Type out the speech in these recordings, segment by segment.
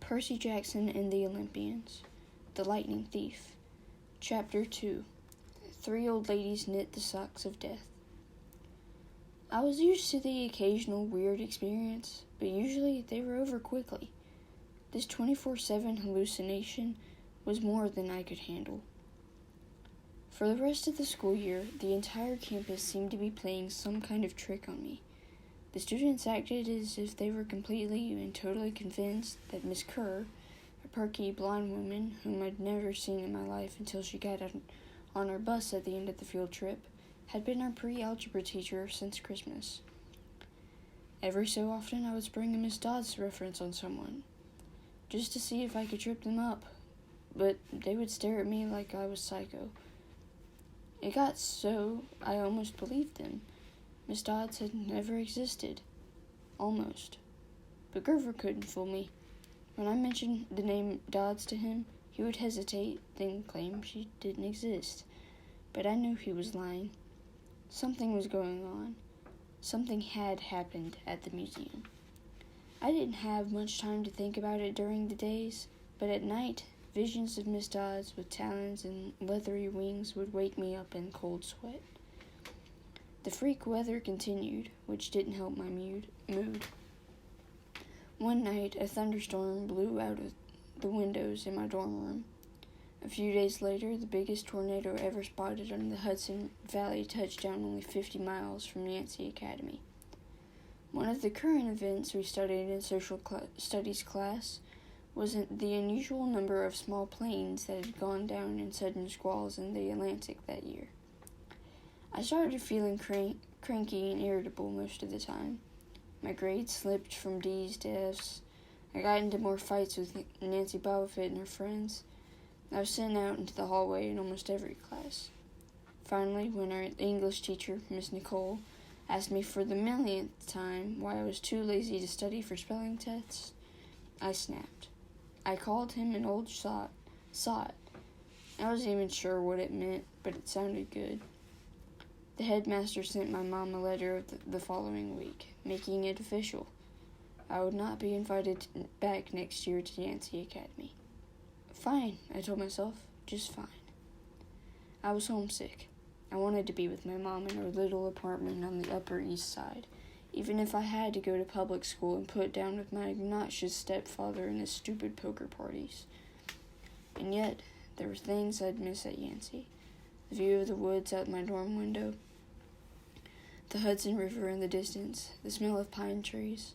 Percy Jackson and the Olympians, The Lightning Thief. Chapter 2. 3 old ladies knit the socks of death. I was used to the occasional weird experience, but usually they were over quickly. This 24/7 hallucination was more than I could handle. For the rest of the school year, the entire campus seemed to be playing some kind of trick on me. The students acted as if they were completely and totally convinced that Miss Kerr, a perky blonde woman whom I'd never seen in my life until she got on our bus at the end of the field trip, had been our pre-algebra teacher since Christmas. Every so often I would spring a Miss Dodd's reference on someone, just to see if I could trip them up, but they would stare at me like I was psycho. It got so I almost believed them. Miss Dodds had never existed. Almost. But Grover couldn't fool me. When I mentioned the name Dodds to him, he would hesitate, then claim she didn't exist. But I knew he was lying. Something was going on. Something had happened at the museum. I didn't have much time to think about it during the days, but at night, visions of Miss Dodds with talons and leathery wings would wake me up in cold sweat. The freak weather continued, which didn't help my mood. One night, a thunderstorm blew out of the windows in my dorm room. A few days later, the biggest tornado ever spotted on the Hudson Valley touched down only 50 miles from Yancey Academy. One of the current events we studied in social studies class was the unusual number of small planes that had gone down in sudden squalls in the Atlantic that year. I started feeling cranky and irritable most of the time. My grades slipped from D's to F's. I got into more fights with Nancy Bobbitt and her friends. I was sent out into the hallway in almost every class. Finally, when our English teacher, Miss Nicole, asked me for the millionth time why I was too lazy to study for spelling tests, I snapped. I called him an old sot. I wasn't even sure what it meant, but it sounded good. The headmaster sent my mom a letter the following week, making it official. I would not be invited back next year to Yancey Academy. Fine, I told myself, just fine. I was homesick. I wanted to be with my mom in her little apartment on the Upper East Side, even if I had to go to public school and put down with my obnoxious stepfather and his stupid poker parties. And yet, there were things I'd miss at Yancey. The view of the woods out my dorm window, the Hudson River in the distance, the smell of pine trees.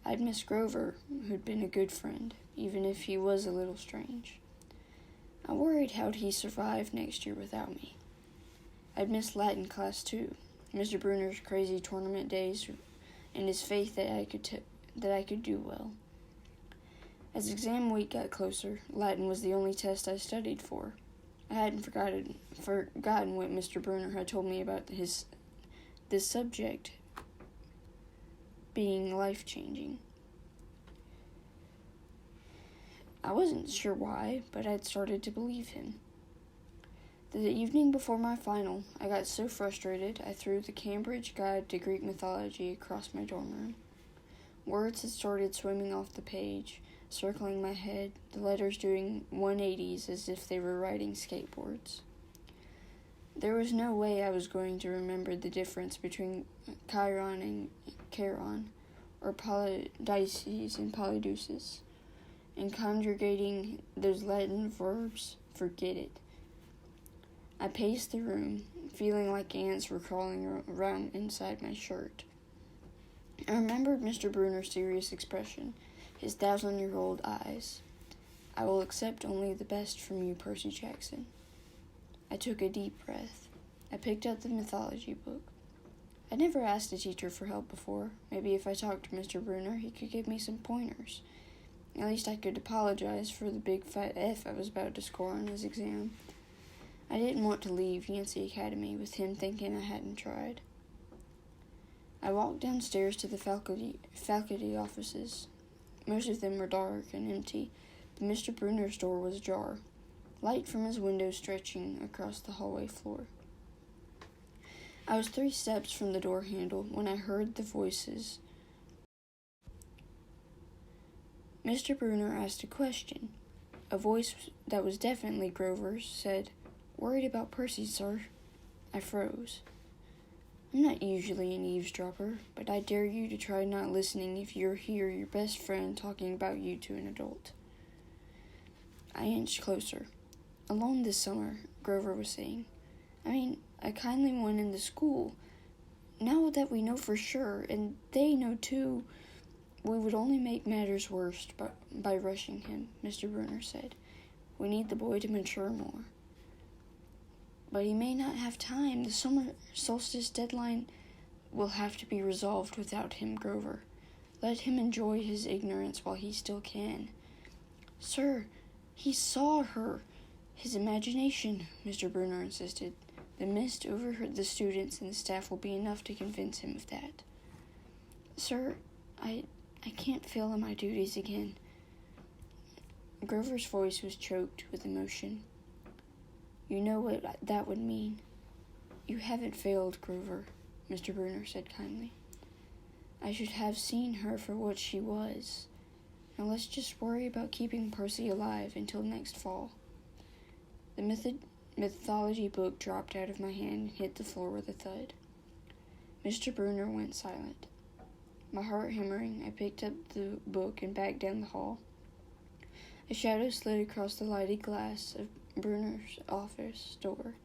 I'd miss Grover, who'd been a good friend, even if he was a little strange. I worried how'd he survive next year without me. I'd miss Latin class too, Mr. Bruner's crazy tournament days, and his faith that I could do well. As exam week got closer, Latin was the only test I studied for. I hadn't forgotten what Mr. Bruner had told me about this subject being life-changing. I wasn't sure why, but I'd started to believe him. The evening before my final, I got so frustrated I threw the Cambridge Guide to Greek Mythology across my dorm room. Words had started swimming off the page, circling my head, the letters doing 180s as if they were riding skateboards. There was no way I was going to remember the difference between Chiron and Charon, or Polydeuces and Polydeuces. And conjugating those Latin verbs, forget it. I paced the room, feeling like ants were crawling around inside my shirt. I remembered Mr. Bruner's serious expression, his 1,000-year-old eyes. I will accept only the best from you, Percy Jackson. I took a deep breath. I picked up the mythology book. I'd never asked a teacher for help before. Maybe if I talked to Mr. Bruner, he could give me some pointers. At least I could apologize for the big fat F I was about to score on his exam. I didn't want to leave Yancey Academy with him thinking I hadn't tried. I walked downstairs to the faculty offices. Most of them were dark and empty, but Mr. Bruner's door was ajar, light from his window stretching across the hallway floor. I was 3 steps from the door handle when I heard the voices Mr. Bruner asked a question. A voice that was definitely Grover's said, "Worried about Percy, sir." I froze. I'm not usually an eavesdropper, but I dare you to try not listening if you hear your best friend talking about you to an adult. I inched closer. "Alone this summer," Grover was saying. "I kindly went into school. Now that we know for sure, and they know too, we would only make matters worse by rushing him," Mr. Bruner said. "We need the boy to mature more." "But he may not have time. The summer solstice deadline will have to be resolved without him, Grover. Let him enjoy his ignorance while he still can." "Sir, he saw her. His imagination," Mr. Bruner insisted. "The mist over the students and the staff will be enough to convince him of that." "Sir, I can't fail in my duties again." Grover's voice was choked with emotion. "You know what that would mean." "You haven't failed, Grover," Mr. Bruner said kindly. "I should have seen her for what she was. Now let's just worry about keeping Percy alive until next fall." The mythology book dropped out of my hand and hit the floor with a thud. Mr. Bruner went silent. My heart hammering, I picked up the book and backed down the hall. A shadow slid across the lighted glass of Bruner's office door.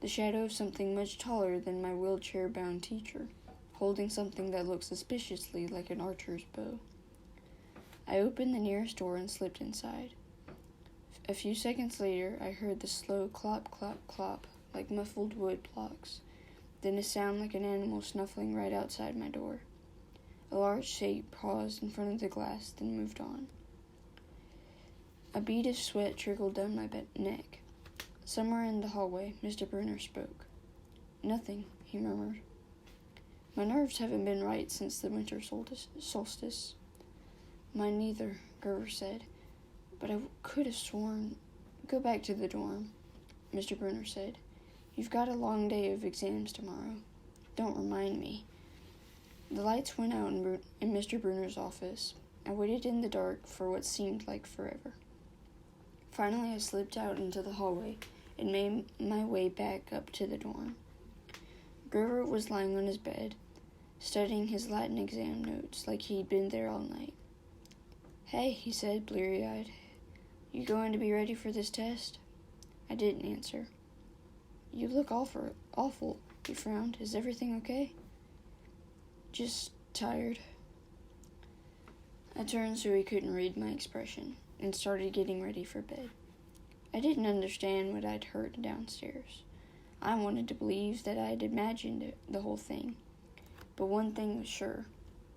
The shadow of something much taller than my wheelchair-bound teacher, holding something that looked suspiciously like an archer's bow. I opened the nearest door and slipped inside. A few seconds later, I heard the slow clop, clop, clop, like muffled wood blocks, then a sound like an animal snuffling right outside my door. A large shape paused in front of the glass, then moved on. A bead of sweat trickled down my neck. Somewhere in the hallway, Mr. Bruner spoke. "Nothing," he murmured. "My nerves haven't been right since the winter solstice." "Mine neither," Grover said. "But I could have sworn—" "Go back to the dorm," Mr. Bruner said. "You've got a long day of exams tomorrow. Don't remind me." The lights went out in Mr. Bruner's office. I waited in the dark for what seemed like forever. Finally, I slipped out into the hallway and made my way back up to the dorm. Grover was lying on his bed, studying his Latin exam notes like he'd been there all night. "Hey," he said, bleary-eyed. "You going to be ready for this test?" I didn't answer. "You look awful," he frowned. "Is everything okay?" "Just tired." I turned so he couldn't read my expression and started getting ready for bed. I didn't understand what I'd heard downstairs. I wanted to believe that I'd imagined the whole thing. But one thing was sure.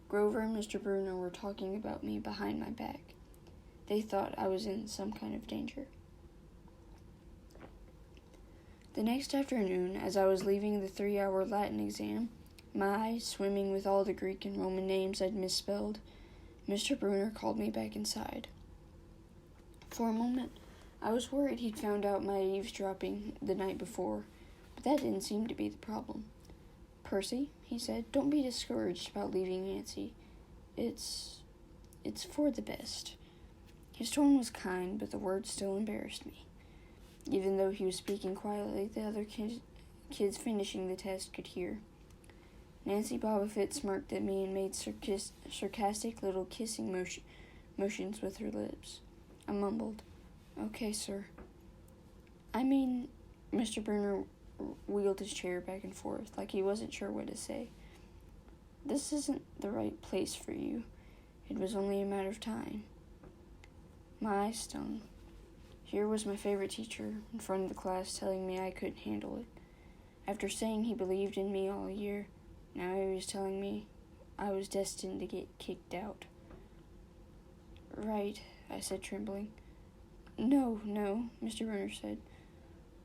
Grover and Mr. Bruner were talking about me behind my back. They thought I was in some kind of danger. The next afternoon, as I was leaving the 3-hour Latin exam, my eyes swimming with all the Greek and Roman names I'd misspelled, Mr. Bruner called me back inside. For a moment, I was worried he'd found out my eavesdropping the night before, but that didn't seem to be the problem. "Percy," he said, "don't be discouraged about leaving Nancy. It's for the best." His tone was kind, but the words still embarrassed me. Even though he was speaking quietly, the other kids finishing the test could hear. Nancy Bobbitt smirked at me and made sarcastic little kissing motions with her lips. I mumbled, "Okay, sir." Mr. Bruner wheeled his chair back and forth, like he wasn't sure what to say. "This isn't the right place for you. It was only a matter of time." My eyes stung. Here was my favorite teacher in front of the class telling me I couldn't handle it. After saying he believed in me all year, now he was telling me I was destined to get kicked out. "Right," I said, trembling. No, Mr. Bruner said.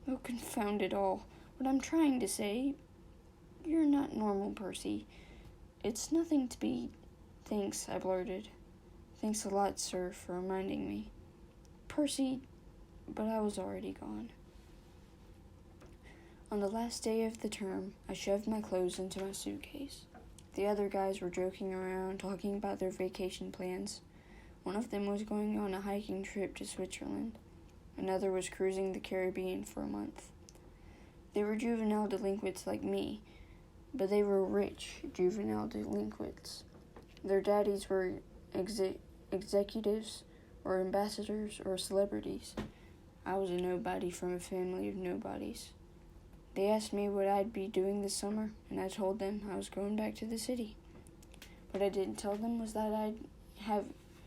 "Oh, confound it all. What I'm trying to say, you're not normal, Percy. It's nothing to be—" "Thanks," I blurted. "Thanks a lot, sir, for reminding me." "Percy—" But I was already gone. On the last day of the term, I shoved my clothes into my suitcase. The other guys were joking around, talking about their vacation plans. One of them was going on a hiking trip to Switzerland. Another was cruising the Caribbean for a month. They were juvenile delinquents like me, but they were rich juvenile delinquents. Their daddies were executives or ambassadors or celebrities. I was a nobody from a family of nobodies. They asked me what I'd be doing this summer, and I told them I was going back to the city. What I didn't tell them was that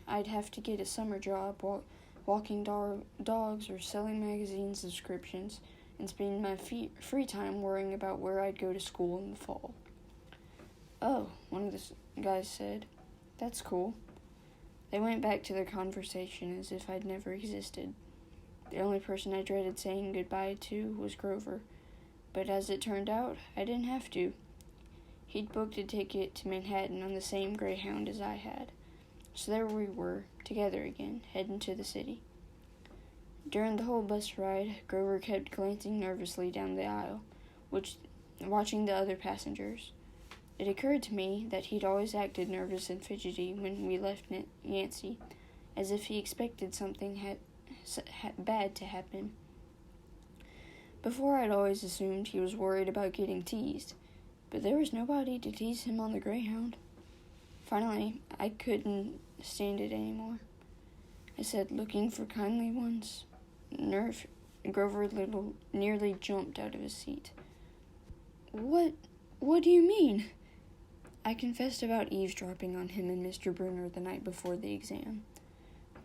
I'd have to get a summer job walking dogs or selling magazine subscriptions and spend my free time worrying about where I'd go to school in the fall. Oh, one of the guys said, "That's cool." They went back to their conversation as if I'd never existed. The only person I dreaded saying goodbye to was Grover, but as it turned out, I didn't have to. He'd booked a ticket to Manhattan on the same Greyhound as I had, so there we were, together again, heading to the city. During the whole bus ride, Grover kept glancing nervously down the aisle, watching the other passengers. It occurred to me that he'd always acted nervous and fidgety when we left Yancey, as if he expected something bad to happen. Before, I'd always assumed he was worried about getting teased, but there was nobody to tease him on the Greyhound. Finally, I couldn't stand it anymore. I said, "Looking for kindly ones?" Grover nearly jumped out of his seat. What do you mean?" I confessed about eavesdropping on him and Mr. Brunner the night before the exam.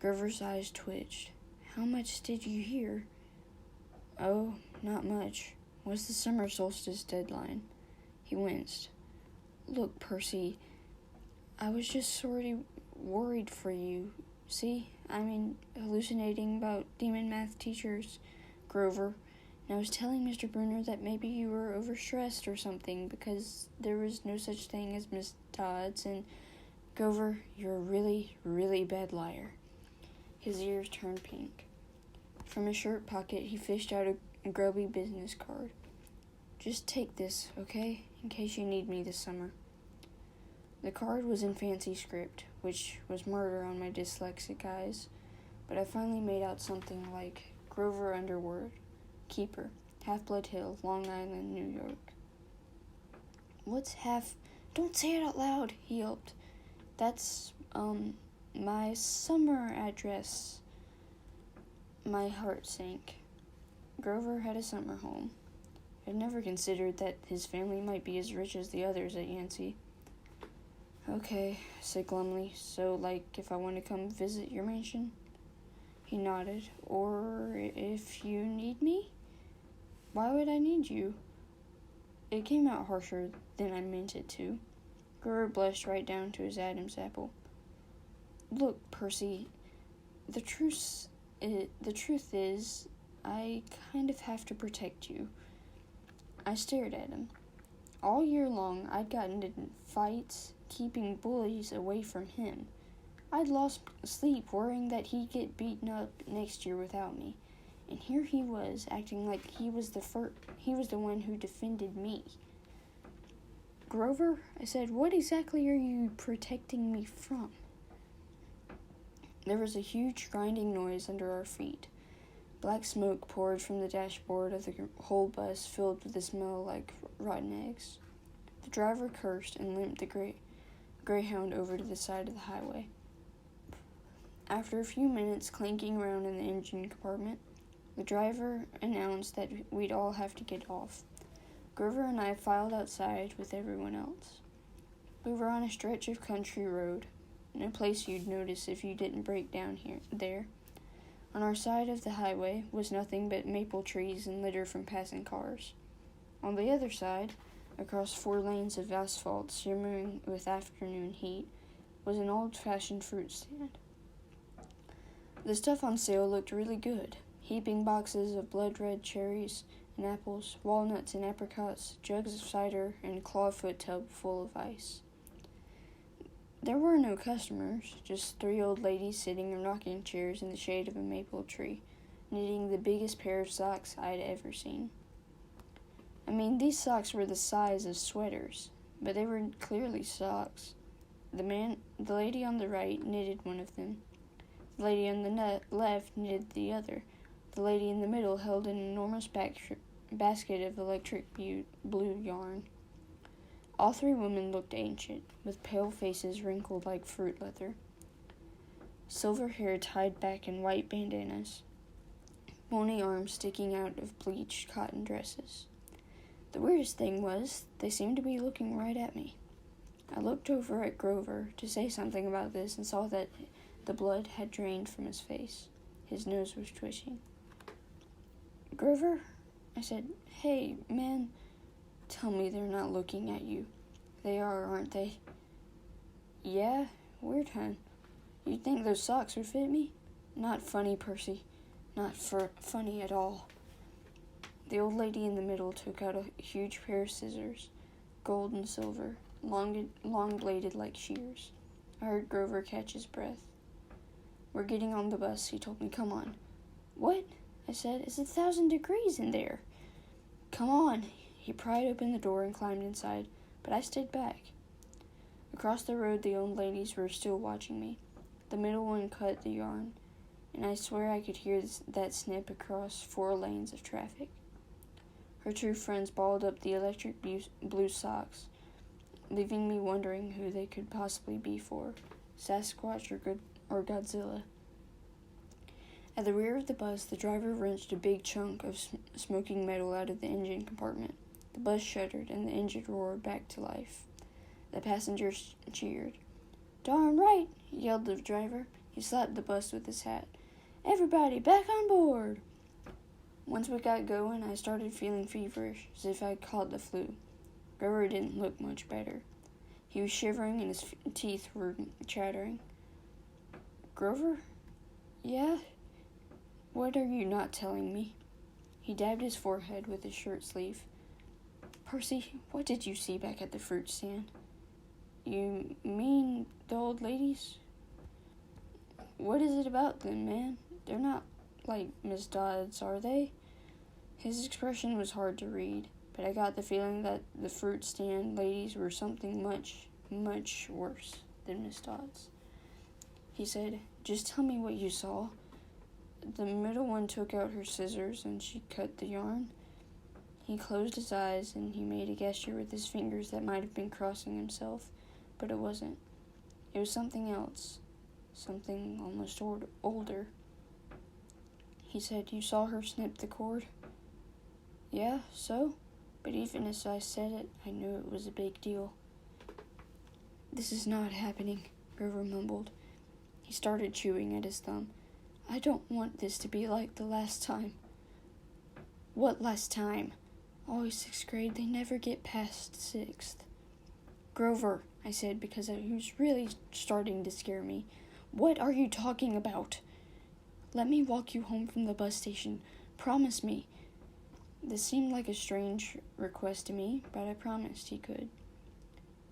Grover's eyes twitched. "How much did you hear?" "Oh, not much. Was the summer solstice deadline." He winced. "Look, Percy, I was just sort of worried for you. See, hallucinating about demon math teachers, Grover. And I was telling Mr. Brunner that maybe you were overstressed or something because there was no such thing as Miss Dodds, and Grover, you're a really, really bad liar." His ears turned pink. From his shirt pocket, he fished out a grubby business card. "Just take this, okay, in case you need me this summer." The card was in fancy script, which was murder on my dyslexic eyes, but I finally made out something like Grover Underwood, Keeper, Half-Blood Hill, Long Island, New York. "What's Don't say it out loud," he yelped. "That's, my summer address." My heart sank. Grover had a summer home. I'd never considered that his family might be as rich as the others at Yancey. "Okay," I said glumly, "so, if I want to come visit your mansion?" He nodded. "Or if you need me?" "Why would I need you?" It came out harsher than I meant it to. Grover blushed right down to his Adam's apple. "Look, Percy, the truth is, I kind of have to protect you." I stared at him. All year long, I'd gotten in fights, keeping bullies away from him. I'd lost sleep worrying that he'd get beaten up next year without me. And here he was, acting like he was the one who defended me. "Grover," I said, "what exactly are you protecting me from?" There was a huge grinding noise under our feet. Black smoke poured from the dashboard of the whole bus, filled with a smell like rotten eggs. The driver cursed and limped the Greyhound over to the side of the highway. After a few minutes clanking around in the engine compartment, the driver announced that we'd all have to get off. Grover and I filed outside with everyone else. We were on a stretch of country road, no place you'd notice if you didn't break down there. On our side of the highway was nothing but maple trees and litter from passing cars. On the other side, across 4 lanes of asphalt shimmering with afternoon heat, was an old-fashioned fruit stand. The stuff on sale looked really good. Heaping boxes of blood-red cherries and apples, walnuts and apricots, jugs of cider, and a clawfoot tub full of ice. There were no customers, just 3 old ladies sitting in rocking chairs in the shade of a maple tree, knitting the biggest pair of socks I'd ever seen. These socks were the size of sweaters, but they were clearly socks. The lady on the right knitted one of them. The lady on the left knitted the other. The lady in the middle held an enormous basket of electric blue yarn. All three women looked ancient, with pale faces wrinkled like fruit leather, silver hair tied back in white bandanas, bony arms sticking out of bleached cotton dresses. The weirdest thing was, they seemed to be looking right at me. I looked over at Grover to say something about this and saw that the blood had drained from his face. His nose was twitching. "Grover?" I said. "Hey, man, tell me they're not looking at you. They are, aren't they?" "Yeah, weird, hun. You'd think those socks would fit me? Not funny, Percy. Not funny at all." The old lady in the middle took out a huge pair of scissors, gold and silver, long-bladed like shears. I heard Grover catch his breath. "We're getting on the bus," he told me. "Come on." "What?" I said. "It's 1,000 degrees in there." "Come on." He pried open the door and climbed inside, but I stayed back. Across the road, the old ladies were still watching me. The middle one cut the yarn, and I swear I could hear that snip across 4 lanes of traffic. Her two friends balled up the electric blue socks, leaving me wondering who they could possibly be for, Sasquatch or Godzilla. At the rear of the bus, the driver wrenched a big chunk of smoking metal out of the engine compartment. The bus shuddered, and the engine roared back to life. The passengers cheered. "Darn right," yelled the driver. He slapped the bus with his hat. "Everybody back on board!" Once we got going, I started feeling feverish, as if I'd caught the flu. Grover didn't look much better. He was shivering and his teeth were chattering. "Grover?" "Yeah? What are you not telling me?" He dabbed his forehead with his shirt sleeve. "Percy, what did you see back at the fruit stand?" "You mean the old ladies?" "What is it about them, man? They're not like Miss Dodd's, are they?" His expression was hard to read, but I got the feeling that the fruit stand ladies were something much, much worse than Miss Dodd's. He said, "Just tell me what you saw." The middle one took out her scissors and she cut the yarn. He closed his eyes and he made a gesture with his fingers that might have been crossing himself, but it wasn't. It was something else, something almost older. He said, "You saw her snip the cord?" "Yeah, so?" But even as I said it, I knew it was a big deal. "This is not happening," Grover mumbled. He started chewing at his thumb. "I don't want this to be like the last time." "What last time?" "Always 6th grade. They never get past 6th. "Grover," I said, because he was really starting to scare me. "What are you talking about?" "Let me walk you home from the bus station. Promise me." This seemed like a strange request to me, but I promised he could.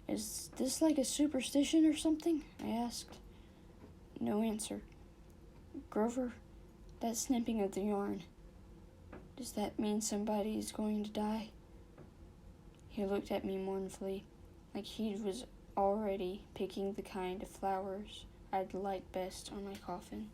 "Is this like a superstition or something?" I asked. No answer. "Grover, that snipping of the yarn, does that mean somebody is going to die?" He looked at me mournfully, like he was already picking the kind of flowers I'd like best on my coffin.